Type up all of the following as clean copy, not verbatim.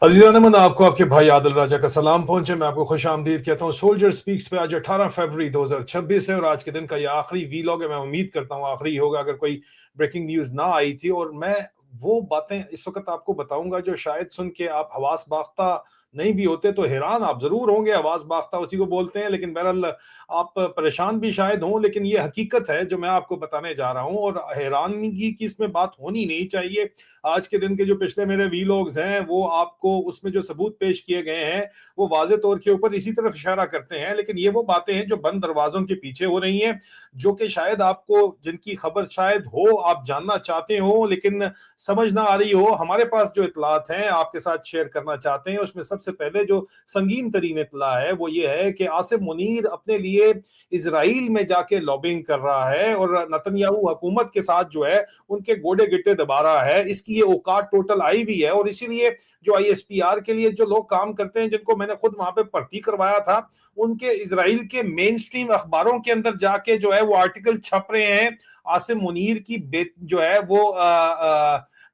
अजीज़ान मन आपको आपके भाई आदिल राजा का सलाम पहुंचे। मैं आपको खुश आमदीद कहता हूँ। सोल्जर स्पीक्स पे आज 18 फरवरी 2026 है और आज के दिन का ये आखिरी वीलॉग है। मैं उम्मीद करता हूँ आखिरी होगा, अगर कोई ब्रेकिंग न्यूज़ ना आई थी। और मैं वो बातें इस वक्त आपको बताऊंगा जो शायद सुन के आप हवास बाख्ता नहीं भी होते तो हैरान आप जरूर होंगे। हवास बाख्ता उसी को बोलते हैं, लेकिन बहरहाल आप परेशान भी शायद हों, लेकिन ये हकीकत है जो मैं आपको बताने जा रहा हूँ और हैरानगी की इसमें बात होनी नहीं चाहिए। आज के दिन के जो पिछले मेरे वीलॉग्स हैं वो आपको उसमें जो सबूत पेश किए गए हैं वो वाज़े तौर के ऊपर इसी तरफ इशारा करते हैं, लेकिन ये वो बातें हैं जो बंद दरवाजों के पीछे हो रही हैं, जो कि शायद आपको जिनकी खबर शायद हो, आप जानना चाहते हो लेकिन समझ ना आ रही हो। हमारे पास जो इतलात हैं आपके साथ शेयर करना चाहते हैं। उसमें सबसे पहले जो संगीन तरीन इतला है वो ये है कि आसिम मुनीर अपने लिए इसराइल में जाके लॉबिंग कर रहा है और नतन्याहू हुकूमत के साथ जो है उनके गोडे गिट्टे दबा रहा है। इसकी ये औकात टोटल आई हुई है और इसीलिए जो आईएसपीआर के लिए जो लोग काम करते हैं, जिनको मैंने खुद वहां पे भर्ती करवाया था, उनके इजराइल के मेन स्ट्रीम अखबारों के अंदर जाके जो है वो आर्टिकल छप रहे हैं आसिम मुनीर की जो है वो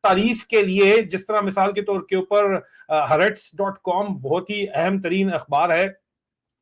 तारीफ के लिए। जिस तरह मिसाल के तौर के ऊपर हरेट्स.com बहुत ही अहम तरीन अखबार है,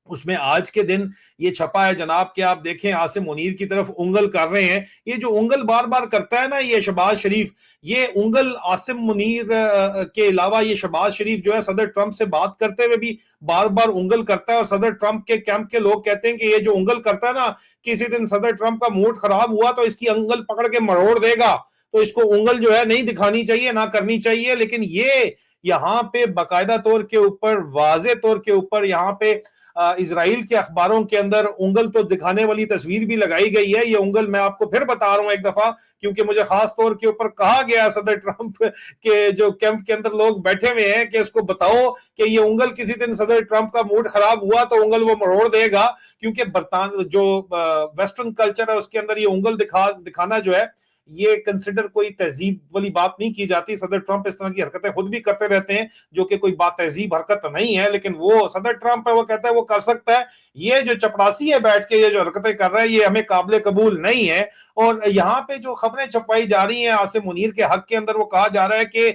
उसमें आज के दिन ये छपा है जनाब कि आप देखें आसिम मुनीर की तरफ उंगल कर रहे हैं। ये जो उंगल बार बार करता है ना ये शहबाज शरीफ, ये उंगल आसिम मुनीर के अलावा ये शहबाज शरीफ जो है सदर ट्रंप से बात करते हुए भी बार बार उंगल करता है। और सदर ट्रंप के कैंप के लोग कहते हैं कि ये जो उंगल करता है ना, किसी दिन सदर ट्रंप का मूड खराब हुआ तो इसकी उंगल पकड़ के मरोड़ देगा, तो इसको उंगल जो है नहीं दिखानी चाहिए, ना करनी चाहिए। लेकिन ये यहाँ पे बाकायदा तौर के ऊपर, वाजे तौर के ऊपर यहाँ पे इजराइल के अखबारों के अंदर उंगल तो दिखाने वाली तस्वीर भी लगाई गई है। ये उंगल मैं आपको फिर बता रहा हूं एक दफा, क्योंकि मुझे खास तौर के ऊपर कहा गया सदर ट्रंप के जो कैंप के अंदर लोग बैठे हुए हैं कि इसको बताओ कि ये उंगल किसी दिन सदर ट्रंप का मूड खराब हुआ तो उंगल वो मरोड़ देगा। क्योंकि बरतान जो वेस्टर्न कल्चर है उसके अंदर ये उंगल दिखाना जो है ये कंसिडर कोई तहजीब वाली बात नहीं की जाती। सदर ट्रंप इस तरह की हरकतें खुद भी करते रहते हैं जो कि कोई बात तहजीब हरकत नहीं है, लेकिन वो सदर ट्रंप है, वो कहता है वो कर सकता है। ये जो चपड़ासी है बैठ के ये जो हरकतें कर रहा है ये हमें काबिल कबूल नहीं है। और यहाँ पे जो खबरें छपवाई जा रही हैं आसिम मुनीर के हक के अंदर, वो कहा जा रहा है कि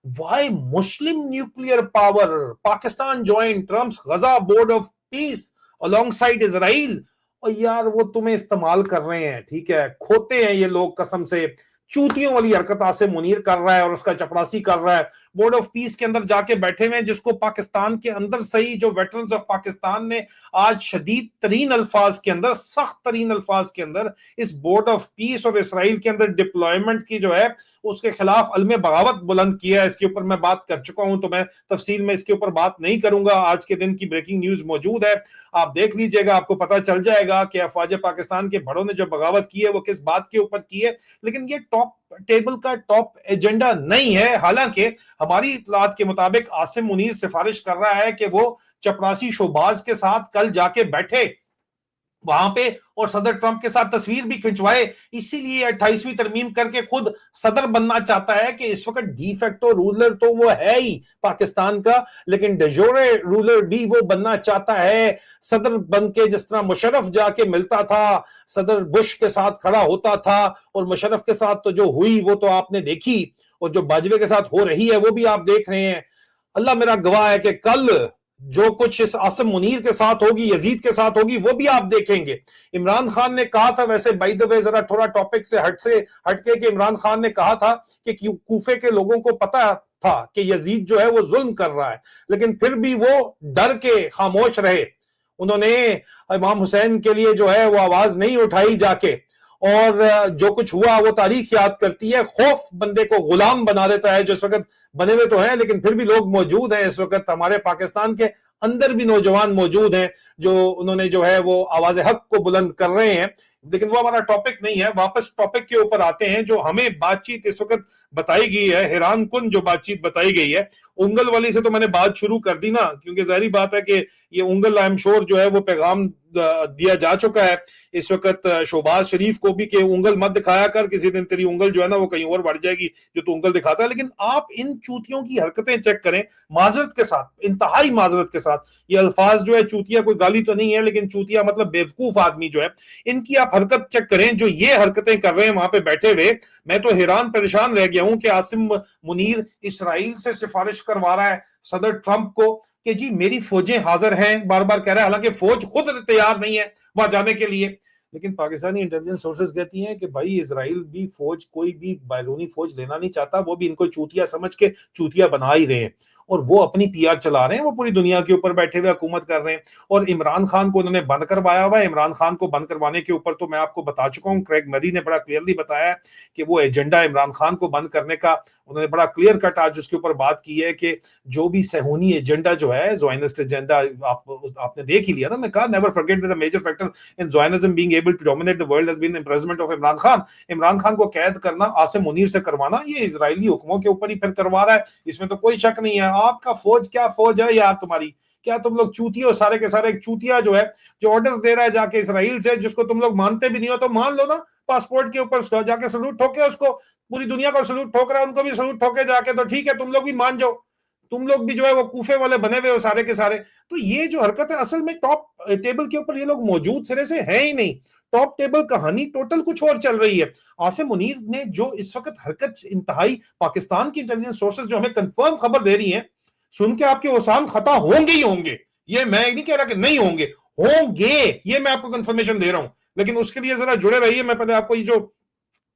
why Muslim nuclear power Pakistan join Trump's Gaza board of peace alongside Israel. और यार वो तुम्हें इस्तेमाल कर रहे हैं, ठीक है, खोते हैं ये लोग कसम से। चूतियों वाली हरकत आसिम मुनीर कर रहा है और उसका चपड़ासी कर रहा है। बोर्ड ऑफ पीस के अंदर जाके बैठे हुए हैं, जिसको पाकिस्तान के अंदर सही जो वेटरन्स ऑफ पाकिस्तान ने आज शदीद तरीन अल्फाज के अंदर, सख्त तरीन अल्फाज के अंदर इस बोर्ड ऑफ पीस और इसराइल के अंदर डिप्लॉयमेंट की जो है उसके खिलाफ अलमे बगावत बुलंद किया है। इसके ऊपर मैं बात कर चुका हूं तो मैं तफसील में इसके ऊपर बात नहीं करूंगा। आज के दिन की ब्रेकिंग न्यूज मौजूद है, आप देख लीजिएगा, आपको पता चल जाएगा कि अफवाज पाकिस्तान के बड़ों ने जो बगावत की है वो किस बात के ऊपर की है। लेकिन ये टॉप टेबल का टॉप एजेंडा नहीं है। हालांकि हमारी इतलात के मुताबिक आसिम मुनीर सिफारिश कर रहा है कि वो चपरासी शोबाज के साथ कल जाके बैठे वहां पे और सदर ट्रंप के साथ तस्वीर भी खिंचवाए। इसीलिए 28वीं तरमीम करके खुद सदर बनना चाहता है कि इस वक्त डीफेक्टो रूलर तो वो है ही पाकिस्तान का, लेकिन डेजोरे रूलर भी वो बनना चाहता है। सदर बन के जिस तरह मुशर्रफ जाके मिलता था, सदर बुश के साथ खड़ा होता था, और मुशर्रफ के साथ तो जो हुई वो तो आपने देखी, और जो बाजवे के साथ हो रही है वो भी आप देख रहे हैं। अल्लाह मेरा गवाह है कि कल जो कुछ इस आसिम मुनीर के साथ होगी, यजीद के साथ होगी, वो भी आप देखेंगे। इमरान खान ने कहा था, वैसे बाय द वे जरा थोड़ा टॉपिक से हटके, कि इमरान खान ने कहा था कि कूफे के लोगों को पता था कि यजीद जो है वो जुल्म कर रहा है, लेकिन फिर भी वो डर के खामोश रहे। उन्होंने इमाम हुसैन के लिए जो है वो आवाज नहीं उठाई जाके, और जो कुछ हुआ वो तारीख याद करती है। खौफ बंदे को गुलाम बना देता है, जो इस वक्त बने हुए तो हैं लेकिन फिर भी लोग मौजूद हैं इस वक्त हमारे पाकिस्तान के अंदर भी नौजवान मौजूद हैं जो उन्होंने जो है वो आवाज हक को बुलंद कर रहे हैं। लेकिन वो हमारा टॉपिक नहीं है। वापस टॉपिक के ऊपर आते हैं। जो हमें बातचीत इस वक्त बताई गई है, हैरान कुन जो बातचीत बताई गई है, उंगल वाली से तो मैंने बात शुरू कर दी ना, क्योंकि जाहिर बात है कि ये उंगल आई एम श्योर जो है वो पैगाम दिया जा चुका है इस वक्त शहबाज शरीफ को भी कि उंगल मत दिखाया कर, किसी दिन तेरी उंगल जो है ना वो कहीं और बढ़ जाएगी जो तू उंगल दिखाता है। लेकिन आप इन चूतियों की हरकतें चेक करें, माजरत के साथ, इंतहाई माजरत के साथ। ये अल्फाज जो है, चूतिया कोई गाली तो नहीं है, लेकिन चूतिया मतलब बेवकूफ आदमी जो है, इनकी आप हरकत चेक करें जो ये हरकतें कर रहे हैं वहां पे बैठे हुए। मैं तो हैरान परेशान रह गया हूं कि आसिम मुनीर इसराइल से सिफारिश करवा रहा है, सदर ट्रंप को कि जी मेरी फौजें हाजिर हैं, बार बार कह रहा है, हालांकि फौज खुद तैयार नहीं है वहां जाने के लिए। लेकिन पाकिस्तानी इंटेलिजेंस सोर्सेज कहती हैं कि भाई इजराइल भी फौज, कोई भी बैरूनी फौज लेना नहीं चाहता, वो भी इनको चूतिया समझ के चूतिया बना ही रहे हैं, और वो अपनी पीआर चला रहे हैं, वो पूरी दुनिया के ऊपर बैठे हुए हुकूमत कर रहे हैं। और इमरान खान को उन्होंने बंद करवाया हुआ है। इमरान खान को बंद करवाने के ऊपर तो मैं आपको बता चुका हूं, क्रेग मरी ने बड़ा क्लियरली बताया कि वो एजेंडा इमरान खान को बंद करने का, उन्होंने बड़ा क्लियर कट आज उसके ऊपर बात की है कि जो भी सहूनी एजेंडा जो है, ज़ायनिस्ट एजेंडा, आपने देख ही लिया ना, मैं कहा never forget the major factor in Zionism being able to dominate the world has been imprisonment of Imran Khan. Imran Khan को कैद करना, आसिम मुनीर से करवाना, ये इजरायली हुक्मों के ऊपर ही फिर करवा रहा है, इसमें तो कोई शक नहीं है। आपका फौज क्या फौज है यार तुम्हारी, क्या तुम लोग चूतिया हो सारे के सारे। एक चूतिया जो है, जो ऑर्डर्स दे रहा है जाके इसराइल से, जिसको तुम लोग मानते भी नहीं हो, तो मान लो ना, पासपोर्ट के ऊपर जाके सलूट ठोके उसको, पूरी दुनिया को सलूट ठोक रहा है, उनको भी सलूट ठोके जाके, तो ठीक है तुम लोग भी मान जाओ, तुम लोग भी जो है वो कूफे वाले बने हुए हो सारे के सारे। तो ये जो हरकत है, असल में टॉप टेबल के ऊपर ये लोग मौजूद सिरे से है ही नहीं, टॉप टेबल कहानी टोटल कुछ और चल रही है। आसिम मुनीर ने जो इस वक्त हरकत इंतहाई, पाकिस्तान की इंटेलिजेंस सोर्सेज जो हमें कंफर्म खबर दे रही हैं, सुन के आपके ओसान खता होंगे ही होंगे, ये मैं नहीं कह रहा कि नहीं होंगे, होंगे, ये मैं आपको कंफर्मेशन दे रहा हूं। लेकिन उसके लिए जरा जुड़े रहिए। मैं पहले आपको ये जो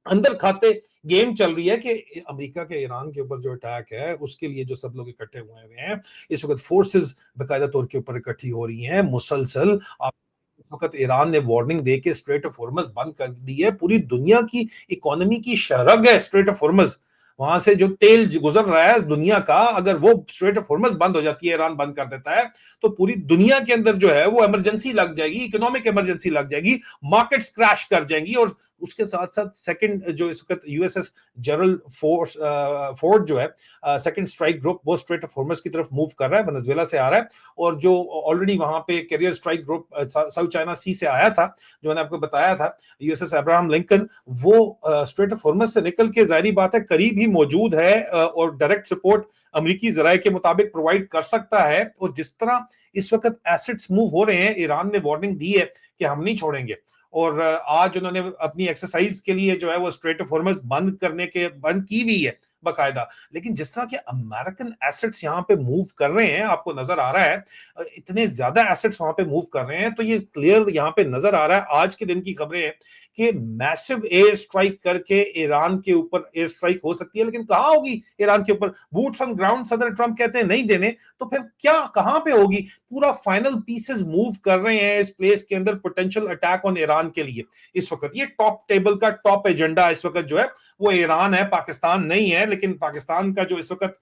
अंदर खाते गेम चल रही है कि अमेरिका के ईरान के ऊपर जो अटैक है, उसके लिए जो सब लोग इकट्ठे हुए हैं, इस वक्त फोर्सेस बाकायदा तौर के ऊपर इकट्ठी हो रही हैं मुसलसल। इस वक्त ईरान ने वार्निंग दे के स्ट्रेट ऑफ हॉर्मज बंद कर दी है। पूरी दुनिया की इकोनॉमी की शरग है स्ट्रेट ऑफ हॉर्मज, वहां से जो तेल गुजर रहा है दुनिया का, अगर वो स्ट्रेट ऑफ हॉर्मज बंद हो जाती है, ईरान बंद कर देता है, तो पूरी दुनिया के अंदर जो है वो इमरजेंसी लग जाएगी, इकोनॉमिक इमरजेंसी लग जाएगी, मार्केट्स क्रैश कर जाएंगी। और उसके साथ साथ सेकंड जो इस वक्त यूएसएस जनरल फोर्ड जो है, सेकंड स्ट्राइक ग्रुप, वो स्ट्रेट ऑफ हॉर्मज की तरफ मूव कर रहा है, वेनेजुएला से आ रहा है। और जो ऑलरेडी वहां पे carrier strike group South China Sea से आया था, जो मैंने आपको बताया था, यूएसएस अब्राहम लिंकन, वो स्ट्रेट ऑफ हॉर्मज से निकल के जाहिर बात है करीब ही मौजूद है, और डायरेक्ट सपोर्ट अमेरिकी जराये के मुताबिक प्रोवाइड कर सकता है। और जिस तरह इस वक्त एसेट्स मूव हो रहे हैं, ईरान ने वार्निंग दी है कि हम नहीं छोड़ेंगे। और आज उन्होंने अपनी एक्सरसाइज के लिए जो है वो स्ट्रेट ऑफ हॉर्मज बंद की हुई है बाकायदा। लेकिन जिस तरह के अमेरिकन एसेट्स यहाँ पे मूव कर रहे हैं, आपको नजर आ रहा है, इतने ज्यादा एसेट्स वहां पे मूव कर रहे हैं, तो ये क्लियर यहाँ पे नजर आ रहा है। आज के दिन की खबरें हैं कि मैसिव एयर स्ट्राइक करके ईरान के ऊपर एयर स्ट्राइक हो सकती है, लेकिन कहां होगी ईरान के ऊपर? बूट्स ऑन ग्राउंड सदर ट्रंप कहते हैं नहीं देने, तो फिर क्या कहां पे होगी? पूरा फाइनल पीसेस मूव कर रहे हैं इस प्लेस के अंदर पोटेंशियल अटैक ऑन ईरान के लिए। इस वक्त ये टॉप टेबल का टॉप एजेंडा इस वक्त जो है वो ईरान है, पाकिस्तान नहीं है। लेकिन पाकिस्तान का जो इस वक्त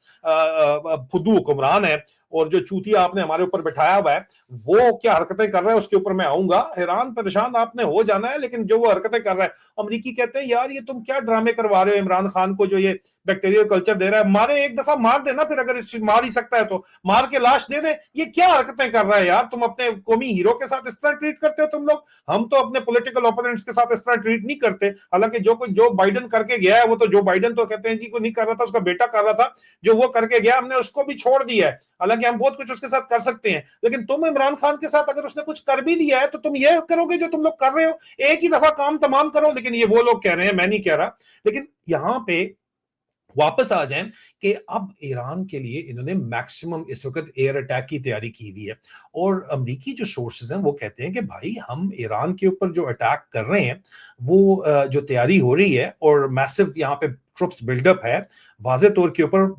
फुद्दू हुक्मरान है और जो चूतिया आपने हमारे ऊपर बिठाया हुआ है, वो क्या हरकतें कर रहा है उसके ऊपर मैं आऊंगा। हैरान परेशान आपने हो जाना है, लेकिन जो वो हरकतें कर रहा है, अमरीकी कहते हैं यार ये तुम क्या ड्रामे करवा रहे हो इमरान खान को, जो ये बैक्टीरियल कल्चर दे रहा है, मारे, एक दफा मार देना, फिर अगर मार ही सकता है तो मार के लाश दे दे। ये क्या हरकतें कर रहा है यार, तुम अपने कौमी हीरो के साथ इस तरह ट्रीट करते हो तुम लोग। हम तो अपने पॉलिटिकल ओपोनेंट्स के साथ इस तरह ट्रीट नहीं करते। हालांकि जो बाइडन करके गया है, वो तो जो बाइडन तो कहते हैं जी को नहीं कर रहा था, उसका बेटा कर रहा था, जो वो करके गया हमने उसको भी छोड़ दिया है। हालांकि हम बहुत कुछ उसके साथ कर सकते हैं, लेकिन तुम इमरान खान के साथ अगर उसने कुछ कर भी दिया है तो तुम ये करोगे जो तुम लोग कर रहे हो, एक ही दफा काम तमाम करो। लेकिन ये वो लोग कह रहे हैं, मैं नहीं कह रहा। लेकिन यहां पे वापस आ जाएं कि अब ईरान के लिए इन्होंने मैक्सिमम इस वक्त एयर अटैक की तैयारी की हुई है। और अमेरिकी जो सोर्सेज हैं वो कहते हैं कि भाई हम ईरान के ऊपर जो अटैक कर रहे हैं, वो जो तैयारी हो रही है और मैसिव यहाँ पे ट्रुप्स बिल्डअप है, वाज़े तौर के ऊपर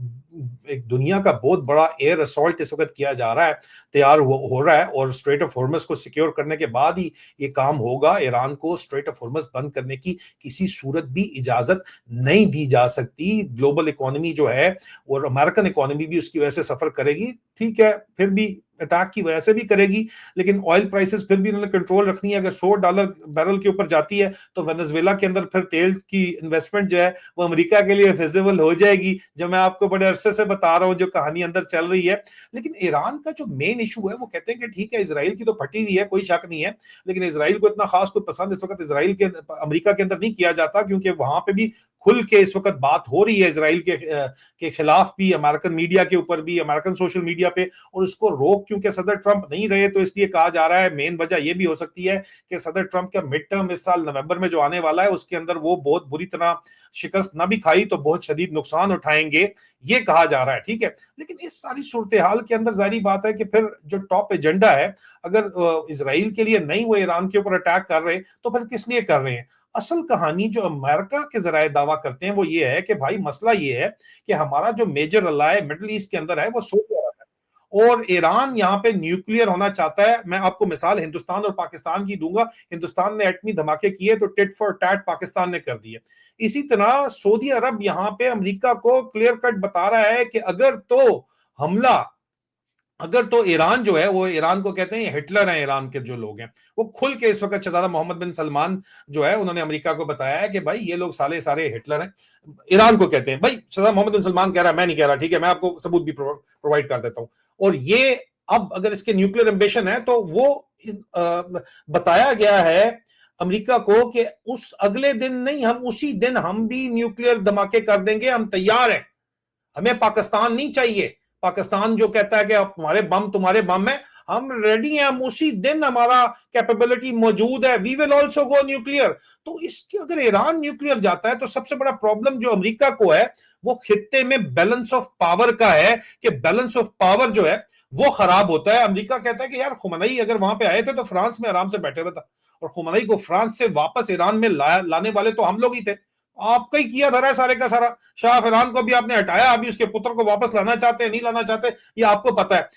एक दुनिया का बहुत बड़ा एयर असॉल्ट इस वक्त किया जा रहा है, तैयार हो रहा है। और स्ट्रेट ऑफ हॉर्मज को सिक्योर करने के बाद ही ये काम होगा। ईरान को स्ट्रेट ऑफ हॉर्मज बंद करने की किसी सूरत भी इजाजत नहीं दी जा सकती। ग्लोबल इकोनॉमी जो है और अमेरिकन इकोनॉमी भी उसकी वजह से सफर करेगी, ठीक है, फिर भी अटैक की वजह से भी करेगी। लेकिन ऑयल प्राइसेस फिर भी उन्होंने कंट्रोल रखनी है। अगर $100 बैरल के ऊपर जाती है तो वेनेजुएला के अंदर फिर तेल की इन्वेस्टमेंट जो है वो अमेरिका के लिए फिजिबल हो जाएगी, जो मैं आपको बड़े अरसे से बता रहा हूं, जो कहानी अंदर चल रही है। लेकिन ईरान का जो मेन इशू है, वो कहते हैं कि ठीक है इसराइल की तो फटी हुई है, कोई शक नहीं है, लेकिन इसराइल को इतना खास कोई पसंद इस वक्त इसराइल के अमेरिका के अंदर नहीं किया जाता, क्योंकि वहां पे भी खुल के इस वक्त बात हो रही है इसराइल के खिलाफ भी, अमेरिकन मीडिया के ऊपर भी, अमेरिकन सोशल मीडिया पे, और उसको रोक क्योंकि सदर ट्रंप नहीं रहे तो इसलिए कहा जा रहा है मेन वजह यह भी हो सकती है कि सदर ट्रंप का मिड टर्म इस साल नवंबर में जो आने वाला है उसके अंदर वो बहुत बुरी तरह शिकस्त ना भी खाई तो बहुत शदीद नुकसान उठाएंगे, ये कहा जा रहा है। ठीक है, लेकिन इस सारी सूरत हाल के अंदर जारी बात है कि फिर जो टॉप एजेंडा है, अगर इसराइल के लिए नहीं वो ईरान के ऊपर अटैक कर रहे तो फिर किस लिए कर रहे हैं? असल कहानी जो अमेरिका के जराए दावा करते हैं वो ये है कि भाई मसला ये है कि हमारा जो मेजर अलाय मिडिल ईस्ट के अंदर है वो सऊदी अरब है, और ईरान यहाँ पे न्यूक्लियर होना चाहता है। मैं आपको मिसाल हिंदुस्तान और पाकिस्तान की दूंगा। हिंदुस्तान ने एटमी धमाके किए तो टिट फॉर टैट पाकिस्तान ने कर दिए। इसी तरह सऊदी अरब यहाँ पे अमेरिका को क्लियर कट बता रहा है कि अगर तो ईरान जो है, वो ईरान को कहते हैं हिटलर हैं, ईरान के जो लोग हैं वो खुल के इस वक्त शहजादा मोहम्मद बिन सलमान जो है उन्होंने अमेरिका को बताया है कि भाई ये लोग सारे हिटलर हैं, ईरान को कहते हैं। भाई शहजादा मोहम्मद बिन सलमान कह रहा है, मैं नहीं कह रहा, ठीक है, मैं आपको सबूत भी प्रोवाइड कर देता हूं। और ये अब अगर इसके न्यूक्लियर एम्बिशन है तो वो बताया गया है अमेरिका को कि उस अगले दिन नहीं, हम उसी दिन हम भी न्यूक्लियर धमाके कर देंगे, हम तैयार हैं, हमें पाकिस्तान नहीं चाहिए। पाकिस्तान जो कहता है कि तुम्हारे बम है, हम रेडी हैं, हम उसी दिन, हमारा कैपेबिलिटी मौजूद है, we will also go nuclear. तो इसके अगर ईरान न्यूक्लियर जाता है तो सबसे बड़ा प्रॉब्लम जो अमेरिका को है वो खित्ते में बैलेंस ऑफ पावर का है, कि बैलेंस ऑफ पावर जो है वो खराब होता है। अमेरिका कहता है कि यार खुमैनी अगर वहां पे आए थे तो फ्रांस में आराम से बैठे हुए था, और खुमैनी को फ्रांस से वापस ईरान में लाने वाले तो हम लोग ही थे, आपका ही किया धरा है सारे का सारा। शाह फरहान को भी आपने हटाया, अभी उसके पुत्र को वापस लाना चाहते हैं, नहीं लाना चाहते, ये आपको पता है।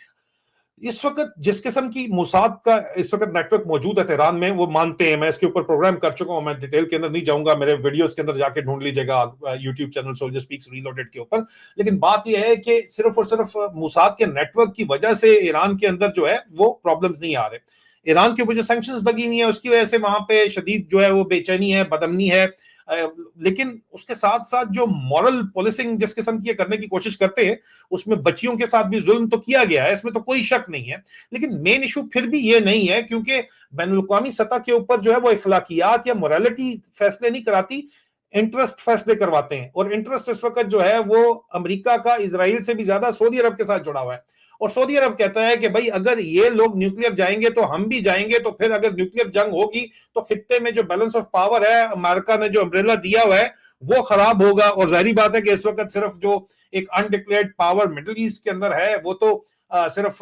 इस वक्त जिस किस्म की मुसाद का इस वक्त नेटवर्क मौजूद है तेहरान में, वो मानते हैं, मैं इसके ऊपर प्रोग्राम कर चुका हूं, मैं डिटेल के अंदर नहीं जाऊंगा, मेरे वीडियोस के अंदर जाके ढूंढ लीजिएगा YouTube channel soldier speaks reloaded के ऊपर। लेकिन बात यह है कि सिर्फ और सिर्फ मुसाद के नेटवर्क की वजह से ईरान के अंदर जो है वो प्रॉब्लम्स नहीं आ रहे। ईरान के ऊपर जो सैंक्शंस लगी हुई है उसकी वजह से वहां पे शदीद जो है वो बेचैनी है, बदअमनी है, लेकिन उसके साथ साथ जो मॉरल पॉलिसिंग जिस किस्म की करने की कोशिश करते हैं उसमें बच्चियों के साथ भी जुल्म तो किया गया है, इसमें तो कोई शक नहीं है। लेकिन मेन इशू फिर भी ये नहीं है, क्योंकि बैनुल-अक़वामी सतह के ऊपर जो है वो इखलाकियात या मोरालिटी फैसले नहीं कराती, इंटरेस्ट फैसले करवाते हैं। और इंटरेस्ट इस वक्त जो है वो अमेरिका का इजराइल से भी ज्यादा सऊदी अरब के साथ जुड़ा हुआ है। और सऊदी अरब कहता है कि भाई अगर ये लोग न्यूक्लियर जाएंगे तो हम भी जाएंगे, तो फिर अगर न्यूक्लियर जंग होगी तो खित्ते में जो बैलेंस ऑफ पावर है, अमेरिका ने जो अम्ब्रेला दिया हुआ है वो खराब होगा। और जाहिर बात है कि इस वक्त सिर्फ जो एक अनडिक्लेयर्ड पावर मिडिल ईस्ट के अंदर है वो तो सिर्फ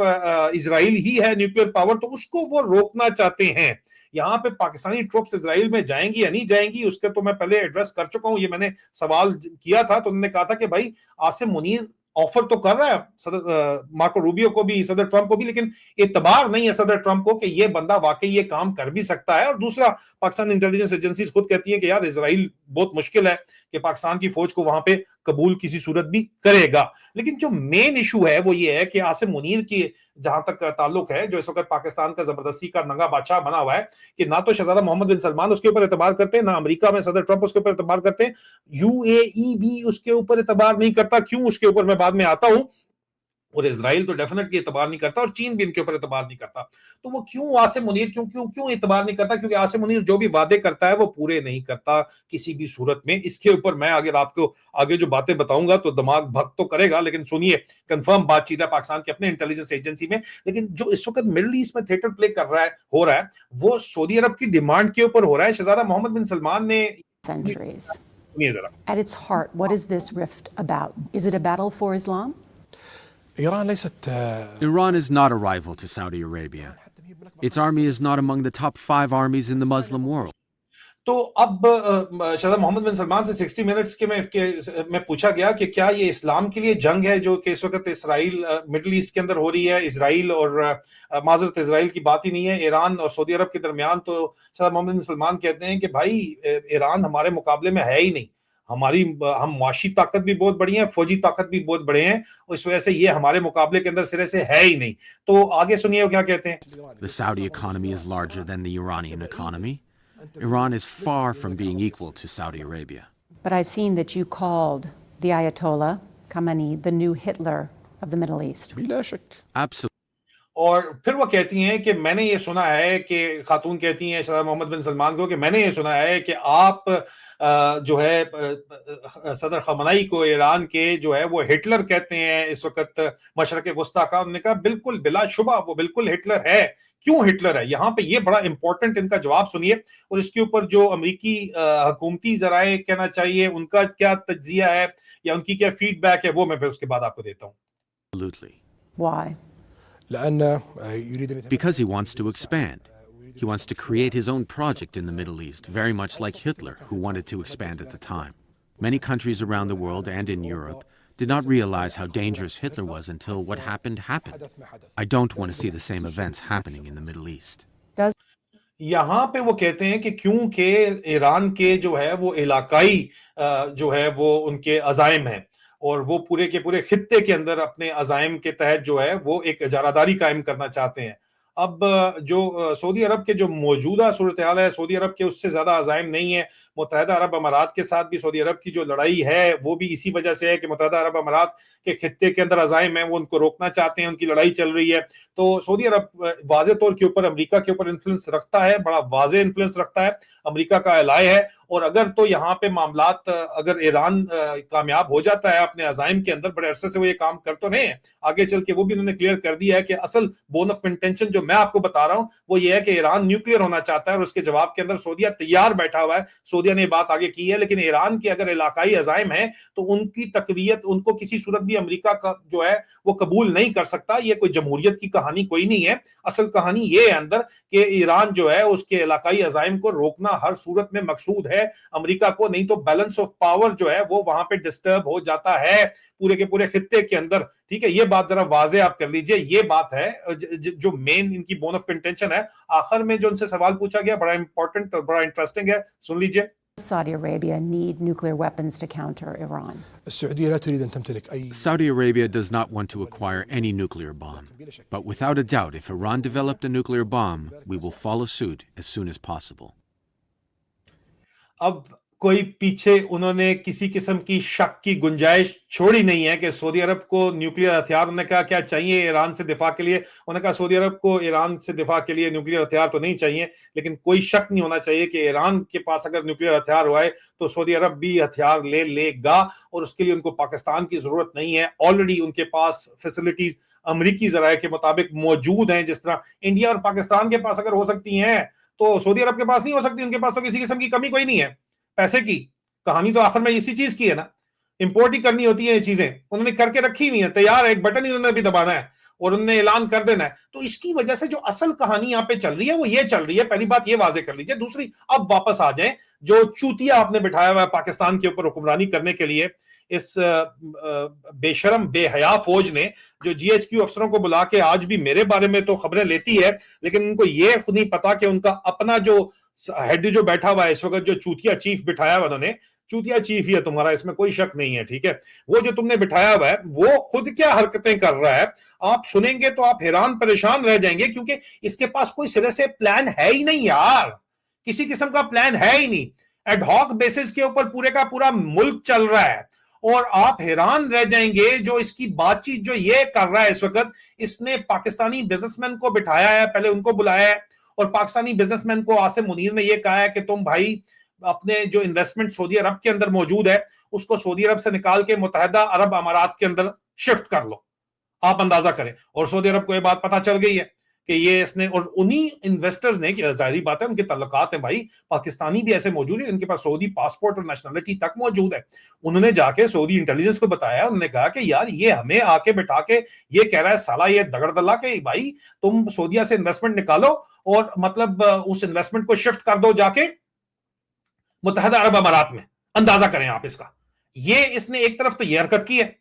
इजराइल ही है न्यूक्लियर पावर, तो उसको वो रोकना चाहते हैं। यहाँ पे पाकिस्तानी ट्रुप्स इजराइल में जाएंगी या नहीं जाएंगी उसके तो मैं पहले एड्रेस कर चुका हूं, ये मैंने सवाल किया था तो उन्होंने कहा था कि भाई आसिम मुनीर ऑफर तो कर रहा है सदर मार्को रूबियो को भी, सदर ट्रंप को भी, लेकिन इतबार नहीं है सदर ट्रंप को कि ये बंदा वाकई ये काम कर भी सकता है। और दूसरा, पाकिस्तान इंटेलिजेंस एजेंसीज खुद कहती है कि यार इजराइल बहुत मुश्किल है कि पाकिस्तान की फौज को वहां पे कबूल किसी सूरत भी करेगा। लेकिन जो मेन इशू है वो ये है कि आसिम मुनीर की जहां तक ताल्लुक है, जो इस वक्त पाकिस्तान का जबरदस्ती का नंगा बादशाह बना हुआ है, कि ना तो शहजादा मोहम्मद बिन सलमान उसके ऊपर एतबार करते हैं, ना अमेरिका में सदर ट्रंप उसके ऊपर एतबार करते हैं, यूएई भी उसके ऊपर एतबार नहीं करता। क्यों, उसके ऊपर मैं बाद में आता हूं। और इजराइल तो डेफिनेटली इतबार नहीं करता, और चीन भी इनके ऊपर इतबार नहीं करता। तो वो क्यों आसिम मुनीर क्यों इतबार नहीं करता? क्योंकि आसिम मुनीर जो भी वादे करता है वो पूरे नहीं करता किसी भी सूरत में। इसके ऊपर मैं अगर आपको आगे जो बातें बताऊंगा तो दिमाग भक्त तो करेगा, लेकिन सुनिए, कंफर्म बातचीत है पाकिस्तान के अपने इंटेलिजेंस एजेंसी में। लेकिन जो इस वक्त मिडिल ईस्ट में थिएटर प्ले हो रहा है वो सऊदी अरब की डिमांड के ऊपर हो रहा है। शहजादा मोहम्मद बिन सलमान ने At its heart, what is this rift about? Is it a battle for Islam? Iran is not a rival to Saudi Arabia. Its army is not among the top 5 armies in the Muslim world. तो अब शहजादा मोहम्मद बिन सलमान से 60 minutes के में पूछा गया कि क्या ये इस्लाम के लिए जंग है जो कि इस वक्त इसराइल मिडिल ईस्ट के अंदर हो रही है। इसराइल और माजरत इसराइल की बात ही नहीं है, ईरान और सऊदी अरब के दरमियान। तो शहजादा मोहम्मद बिन सलमान कहते हैं कि भाई ईरान हमारे मुकाबले में है ही नहीं, हम मुआशी ताकत भी बहुत बड़ी है, फौजी ताकत भी बहुत बड़े हैं, और इस वजह से ये हमारे मुकाबले के अंदर सिरे से है ही नहीं। तो आगे सुनिए वो क्या कहते हैं। The Saudi economy is larger than the Iranian economy. Iran is far from being equal to Saudi Arabia. But I've seen that you called the Ayatollah Khamenei the new Hitler of the Middle East. Absolutely. और फिर वो कहती हैं कि मैंने ये सुना है कि खातून कहती हैं शहजादा मोहम्मद बिन सलमान को कि मैंने ये सुना है कि आप जो है सदर खमनाई को ईरान के जो है वो हिटलर कहते हैं इस वक्त मशरक वस्ता का। उन्होंने कहा बिल्कुल बिलाशुबा वो बिल्कुल हिटलर है। क्यों हिटलर है? यहाँ पे ये बड़ा इंपॉर्टेंट इनका जवाब सुनिए और इसके ऊपर जो अमरीकी हुकूमती जराए कहना चाहिए उनका क्या तज्जिया है या उनकी क्या फीडबैक है वो मैं फिर उसके बाद आपको देता हूँ। Absolutely. Why? Because he wants to expand. He wants to create his own project in the Middle East, very much like Hitler, who wanted to expand at the time. Many countries around the world and in Europe did not realize how dangerous Hitler was until what happened happened. I don't want to see the same events happening in the Middle East. यहां पे वो कहते हैं कि क्योंकि Iran के जो है वो इलाकाई जो है वो उनके अजाइम हैं और वो पूरे के पूरे खित्ते के अंदर अपने अजाइम के तहत जो है वो एक इजारादारी कायम करना चाहते हैं। अब जो सऊदी अरब के जो मौजूदा सूरत हाल है, सऊदी अरब के उससे ज्यादा अजाइम नहीं है। मुत्तहिदा अरब अमारात के साथ भी सऊदी अरब की जो लड़ाई है वो भी इसी वजह से है कि मुत्तहिदा अरब अमारात के खित्ते के अंदर अजाइम है, वो उनको रोकना चाहते हैं, उनकी लड़ाई चल रही है। तो सऊदी अरब वाज़े तौर के ऊपर अमेरिका के ऊपर इन्फ्लुएंस रखता है, बड़ा वाज़े इन्फ्लुएंस रखता है, अमेरिका का एलाय है। और अगर तो यहाँ पे मामलात अगर ईरान कामयाब हो जाता है अपने अजाइम के अंदर, बड़े अरसे से वो ये काम कर तो रहे हैं, आगे चल के वो भी उन्होंने क्लियर कर दिया है कि असल बोन ऑफ इंटेंशन जो मैं आपको बता रहा हूं वो ये है कि ईरान न्यूक्लियर होना चाहता है और उसके जवाब के अंदर सऊदीया तैयार बैठा हुआ है। सऊदीया ने बात आगे की है, लेकिन ईरान के अगर इलाकाई अजाइम है तो उनकी तकवीयत उनको किसी सूरत भी अमेरिका का जो है वो कबूल नहीं कर सकता। ये कोई जमहूरियत की कहानी कोई नहीं है। असल कहानी ये है अंदर कि ईरान जो है उसके इलाकाई अजाइम को रोकना हर सूरत में मकसूद है अमेरिका को, नहीं तो बैलेंस ऑफ पावर जो है वो वहां पे डिस्टर्ब हो जाता है पूरे के पूरे खित्ते के अंदर। ठीक है, ये बात जरा वाजे आप कर लीजिए। ये बात है जो मेन इनकी बोन ऑफ कंटेंशन है। आखिर में जो उनसे सवाल पूछा गया बड़ा इंपॉर्टेंट और बड़ा इंटरेस्टिंग है, सुन लीजिए। Saudi Arabia need nuclear weapons to counter Iran? Saudi Arabia does not want to acquire any nuclear bomb. But without a doubt, if Iran developed a nuclear bomb, we will follow suit as soon as possible. अब कोई पीछे उन्होंने किसी किस्म की शक की गुंजाइश छोड़ी नहीं है कि सऊदी अरब को न्यूक्लियर हथियार, उन्होंने कहा क्या चाहिए ईरान से दिफा के लिए, उन्होंने कहा सऊदी अरब को ईरान से दिफा के लिए न्यूक्लियर हथियार तो नहीं चाहिए, लेकिन कोई शक नहीं होना चाहिए कि ईरान के पास अगर न्यूक्लियर हथियार हुआ है तो सऊदी अरब भी हथियार ले लेगा और उसके लिए उनको पाकिस्तान की जरूरत नहीं है। ऑलरेडी उनके पास फैसिलिटीज अमरीकी जराये के मुताबिक मौजूद हैं। जिस तरह इंडिया और पाकिस्तान के पास अगर हो सकती हैं तो सऊदी अरब के पास नहीं हो सकती। उनके पास तो किसी किस्म की कमी कोई नहीं है पैसे की। कहानी तो आखिर में इसी चीज की है ना, इंपोर्ट ही करनी होती है ये चीजें, उन्होंने करके रखी हुई है तैयार है, एक बटन ही उन्होंने भी दबाना है और उन्होंने ऐलान कर देना है। तो इसकी वजह से जो असल कहानी यहाँ पे चल रही है वो ये चल रही है। पहली बात ये वाजे कर लीजिए। दूसरी, अब वापस आ जाए जो चूतिया आपने बिठाया हुआ है पाकिस्तान के ऊपर हुक्मरानी करने के लिए, इस बेशरम बेहया फौज ने जो जीएचक्यू अफसरों को बुला के आज भी मेरे बारे में तो खबरें लेती है, लेकिन उनको ये खुद नहीं पता कि उनका अपना जो हेड जो बैठा हुआ है इस वक्त, जो चूतिया चीफ बिठाया हुआ उन्होंने, चूतिया चीफ ही है तुम्हारा, इसमें कोई शक नहीं है। ठीक है, वो जो तुमने बिठाया हुआ है वो खुद क्या हरकतें कर रहा है आप सुनेंगे तो आप हैरान परेशान रह जाएंगे, क्योंकि इसके पास कोई सिरे से प्लान है ही नहीं यार, किसी किस्म का प्लान है ही नहीं। एडहॉक बेसिस के ऊपर पूरे का पूरा मुल्क चल रहा है और आप हैरान रह जाएंगे जो इसकी बातचीत जो ये कर रहा है इस वक्त। इसने पाकिस्तानी बिजनेसमैन को बिठाया है, पहले उनको बुलाया है और पाकिस्तानी बिजनेसमैन को आसिम मुनीर ने यह कहा है कि तुम भाई अपने जो इन्वेस्टमेंट सऊदी अरब के अंदर मौजूद है उसको सऊदी अरब से निकाल के मुत्तहिदा अरब अमारात के अंदर शिफ्ट कर लो। आप अंदाजा करें, और सऊदी अरब को यह बात पता चल गई है कि ये इसने, और उन्हीं इन्वेस्टर्स ने, जाहिर बात है उनके तल्लुकात हैं भाई, पाकिस्तानी भी ऐसे मौजूद है इनके पास सऊदी पासपोर्ट और नेशनलिटी तक मौजूद है। उन्होंने जाके सऊदी इंटेलिजेंस को बताया, उन्होंने कहा कि यार ये हमें आके बिठा के ये कह रहा है साला ये दगड़दल्ला के भाई तुम सऊदीया से इन्वेस्टमेंट निकालो और मतलब उस इन्वेस्टमेंट को शिफ्ट कर दो जाके मुत्तहिदा अरब अमारात में। अंदाजा करें आप इसका। ये इसने एक तरफ तो ये हरकत की है,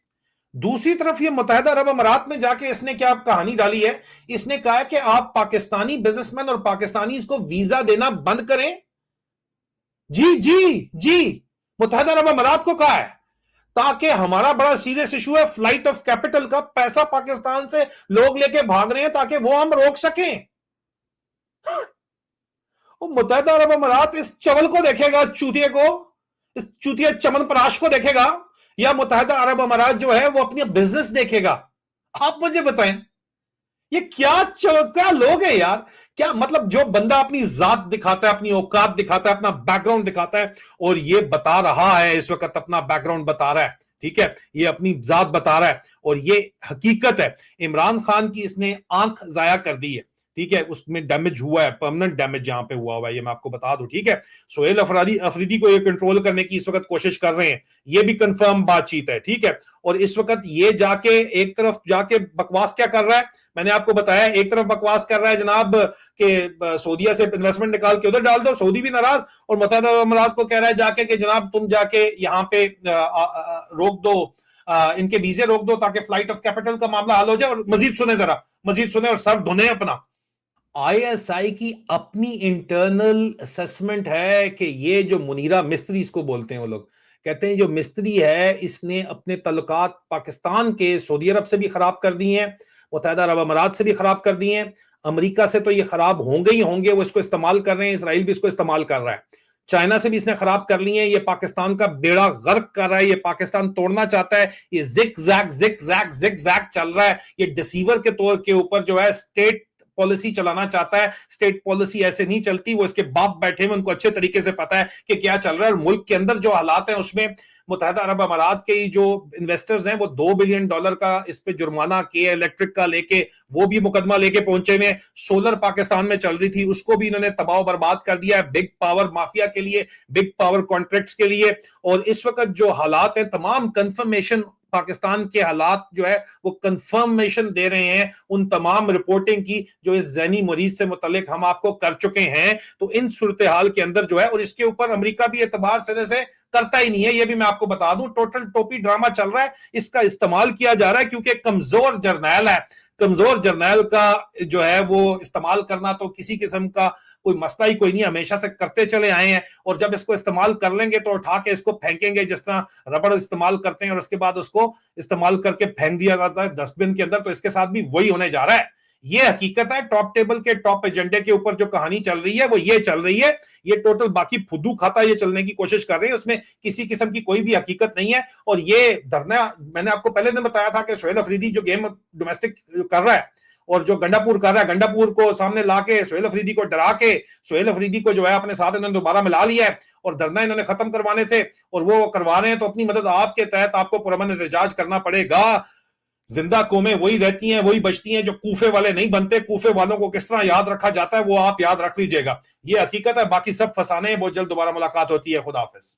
दूसरी तरफ ये मुत्तहिदा अरब अमारात में जाके इसने क्या कहानी डाली है, इसने कहा कि आप पाकिस्तानी बिजनेसमैन और पाकिस्तानी को वीजा देना बंद करें। जी जी जी, मुत्तहिदा अरब अमारात को कहा है ताकि हमारा बड़ा सीरियस इशू है फ्लाइट ऑफ कैपिटल का, पैसा पाकिस्तान से लोग लेके भाग रहे हैं ताकि वो हम रोक सकें। मुत्तहिदा अरब अमारात इस चवल को देखेगा, चूतिए को, इस चूतिया चमन पराश को देखेगा, या मुत्तहिदा अरब अमारात जो है वो अपनी बिजनेस देखेगा? आप मुझे बताएं। ये क्या लोग हैं यार? क्या मतलब, जो बंदा अपनी जात दिखाता है, अपनी औकात दिखाता है, अपना बैकग्राउंड दिखाता है, और ये बता रहा है इस वक्त अपना बैकग्राउंड बता रहा है, ठीक है, ये अपनी जात बता रहा है, और ये हकीकत है। इमरान खान की इसने आंख जाया कर दी है, ठीक है, उसमें डैमेज हुआ है, परमानेंट डैमेज यहां पे हुआ है, ये मैं आपको बता दूं, ठीक है। सोहेल अफरीदी को ये कंट्रोल करने की इस वक्त कोशिश कर रहे हैं, ये भी कंफर्म बातचीत है, ठीक है। और इस वक्त ये जाके एक तरफ जाके बकवास क्या कर रहा है, मैंने आपको बताया, एक तरफ बकवास कर रहा है जनाब के सऊदीया से इन्वेस्टमेंट निकाल के उधर डाल दो, सऊदी भी नाराज, और मुत्तहिदा अरब अमीरात को कह रहा है जाके कि जनाब तुम जाके यहाँ पे रोक दो, इनके वीजे रोक दो, ताकि फ्लाइट ऑफ कैपिटल का मामला हल हो जाए। और मजीद सुने, जरा मजीद सुने और सर धुने अपना। आईएसआई की अपनी इंटरनल असेसमेंट है कि ये जो मुनीरा मिस्त्री इसको बोलते हैं, वो लोग कहते हैं जो मिस्त्री है इसने अपने तल्लुकात पाकिस्तान के सऊदी अरब से भी खराब कर दिए हैं, मुत्तहिदा अरब अमीरात से भी खराब कर दिए हैं, अमेरिका से तो ये खराब होंगे ही होंगे, वो इसको इस्तेमाल कर रहे हैं, इसराइल भी इसको इस्तेमाल कर रहा है, चाइना से भी इसने खराब कर लिए हैं, ये पाकिस्तान का बेड़ा गर्क कर रहा है, ये पाकिस्तान तोड़ना चाहता है, ये जिक जैक चल रहा है, ये डिसीवर के तौर के ऊपर जो है स्टेट पॉलिसी चलाना चाहता है। स्टेट पॉलिसी ऐसे नहीं चलती, वो इसके बाप बैठे हैं, उनको अच्छे तरीके से पता है कि क्या चल रहा है, और मुल्क के अंदर जो हालात हैं उसमें मुत्तहिदा अरब अमीरात के जो इन्वेस्टर्स हैं वो $2 बिलियन का इस पे जुर्माना किए, इलेक्ट्रिक का लेके वो भी मुकदमा लेके पहुंचे में, सोलर पाकिस्तान में चल रही थी उसको भी इन्होंने तबाह बर्बाद कर दिया है, बिग पावर माफिया के लिए, बिग पावर कॉन्ट्रैक्ट्स के लिए। और इस वक्त जो हालात हैं, तमाम कंफर्मेशन पाकिस्तान के हालात जो है वो कंफर्मेशन दे रहे हैं उन तमाम रिपोर्टिंग की जो इस जैनी मरीज से मुतल्लिक हम आपको कर चुके हैं। तो इन सूरत हाल के अंदर जो है, और इसके ऊपर अमेरिका भी एतबार सिरे से करता ही नहीं है, ये भी मैं आपको बता दूं, टोटल टोपी ड्रामा चल रहा है, इसका इस्तेमाल किया जा रहा है, क्योंकि कमजोर जर्नैल है, कमजोर जर्नैल का जो है वो इस्तेमाल करना तो किसी किस्म का कोई मसला ही कोई नहीं, हमेशा से करते चले आए हैं, और जब इसको इस्तेमाल कर लेंगे तो उठा के इसको फेंकेंगे जिस तरह रबड़ इस्तेमाल करते हैं, और उसके बाद उसको इस्तेमाल करके फेंक दिया जाता है डस्टबिन के अंदर। तो इसके साथ भी वही होने जा रहा है, ये हकीकत है। टॉप टेबल के टॉप एजेंडे के ऊपर जो कहानी चल रही है वो ये चल रही है, ये टोटल बाकी फुद्दू खाता ये चलने की कोशिश कर रहे हैं, उसमें किसी किस्म की कोई भी हकीकत नहीं है। और ये धरना मैंने आपको पहले दिन बताया था कि सोहेल अफरीदी जो गेम डोमेस्टिक कर रहा है और जो गंडापुर कर रहा है, गंडापुर को सामने लाके सोहेल अफरीदी को डरा के सोहेल अफरीदी को जो है अपने साथ इन्होंने दोबारा मिला लिया है, और धरना इन्होंने खत्म करवाने थे और वो करवा रहे हैं। तो अपनी मदद आपके तहत आपको पुरअमन एहतजाज करना पड़ेगा। जिंदा कौमें वही रहती हैं, वही बचती हैं जो कूफे वाले नहीं बनते। कूफे वालों को किस तरह याद रखा जाता है वो आप याद रख लीजिएगा, ये हकीकत है। बाकी सब फसाने हैं। बहुत जल्द दोबारा मुलाकात होती है। खुदा हाफिज।